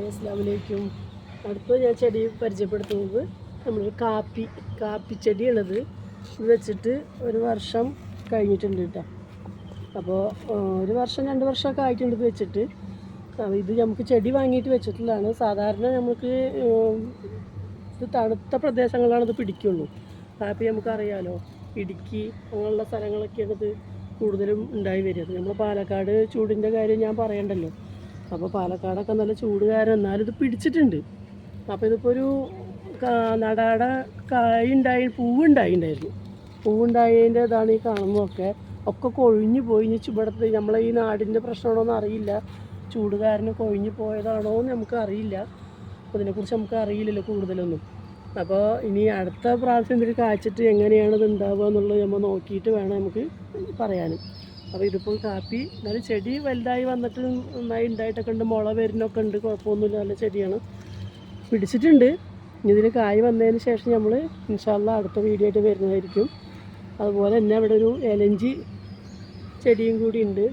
അസ്സലാമലൈക്കും. അടുത്ത് ഞാൻ ചെടി പരിചയപ്പെടുത്തുന്നത് നമ്മളൊരു കാപ്പിച്ചെടിയാണിത്. ഇത് വെച്ചിട്ട് ഒരു വർഷം കഴിഞ്ഞിട്ടുണ്ട് കേട്ടോ. അപ്പോൾ ഒരു വർഷം 2 വർഷമൊക്കെ ആയിട്ടുണ്ട് ഇത് വെച്ചിട്ട്. ഇത് നമുക്ക് ചെടി വാങ്ങിയിട്ട് വെച്ചിട്ടുള്ളതാണ്. സാധാരണ നമുക്ക് ഇത് തണുത്ത പ്രദേശങ്ങളാണ് ഇത് പിടിക്കുള്ളൂ. കാപ്പി നമുക്കറിയാമല്ലോ, ഇടുക്കി അങ്ങനെയുള്ള സ്ഥലങ്ങളൊക്കെയാണ് ഇത് കൂടുതലും ഉണ്ടായി വരിക. നമ്മൾ പാലക്കാട് ചൂടിൻ്റെ കാര്യം ഞാൻ പറയണ്ടല്ലോ. അപ്പോൾ പാലക്കാടൊക്കെ നല്ല ചൂട് കാരണം എന്നാലും ഇത് പിടിച്ചിട്ടുണ്ട്. അപ്പോൾ ഇതിപ്പോൾ ഒരു നടാടെ പൂവുണ്ടായിരുന്നു. പൂവുണ്ടായതിൻ്റെ ഇതാണ് ഈ കാണുന്നതൊക്കെ. ഒക്കെ കൊഴിഞ്ഞു പോയി. ഇവിടുത്തെ നമ്മളെ ഈ നാടിൻ്റെ പ്രശ്നമാണോന്ന് അറിയില്ല. ചൂട് കാരണം കൊഴിഞ്ഞു പോയതാണോ എന്ന് നമുക്ക് അറിയില്ല. അതിനെക്കുറിച്ച് നമുക്ക് അറിയില്ലല്ലോ കൂടുതലൊന്നും. അപ്പോൾ ഇനി അടുത്ത പ്രാവശ്യം ഇതിൽ കായ്ച്ചിട്ട് എങ്ങനെയാണ് ഇത് ഉണ്ടാവുക എന്നുള്ളത് നമ്മൾ നോക്കിയിട്ട് വേണം നമുക്ക് പറയാനും. അപ്പോൾ ഇതിപ്പോൾ കാപ്പി എന്നാലും ചെടി വലുതായി വന്നിട്ട് നന്നായി ഉണ്ടായിട്ടൊക്കെ ഉണ്ട്. മുള വരുന്നൊക്കെ ഉണ്ട്, കുഴപ്പമൊന്നുമില്ല, നല്ല ചെടിയാണ്, പിടിച്ചിട്ടുണ്ട്. ഇനി ഇതിൽ കായ് വന്നതിന് ശേഷം നമ്മൾ ഇൻഷാ അല്ലാഹ് അടുത്ത വീഡിയോ ആയിട്ട് വരുന്നതായിരിക്കും. അതുപോലെ തന്നെ ഇവിടെ ഒരു ഇലഞ്ചി ചെടിയും കൂടി ഉണ്ട്.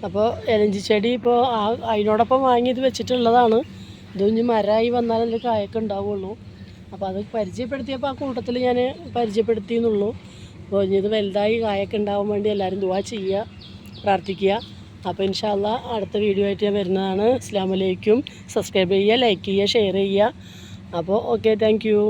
അപ്പോൾ ഇലഞ്ചി ചെടി ഇപ്പോൾ അതിനോടൊപ്പം വാങ്ങി ഇത് വെച്ചിട്ടുള്ളതാണ്. ഇത് ഇനി മരമായി വന്നാലല്ലേ കായൊക്കെ ഉണ്ടാവുള്ളൂ. അപ്പോൾ അത് പരിചയപ്പെടുത്തിയപ്പോൾ ആ കൂട്ടത്തിൽ ഞാൻ പരിചയപ്പെടുത്തിയെന്നുള്ളൂ. അപ്പോൾ ഇനി ഇത് വലുതായി കായൊക്കെ ഉണ്ടാവാൻ വേണ്ടി എല്ലാവരും ദുആ ചെയ്യുക, പ്രാർത്ഥിക്കുക. അപ്പോൾ ഇൻഷാ അല്ലാഹ് അടുത്ത വീഡിയോ ആയിട്ട് ഞാൻ വരുന്നതാണ്. അസ്സലാമു അലൈക്കും. സബ്സ്ക്രൈബ് ചെയ്യുക, ലൈക്ക് ചെയ്യുക, ഷെയർ ചെയ്യുക. അപ്പോൾ ഓക്കെ, താങ്ക് യു.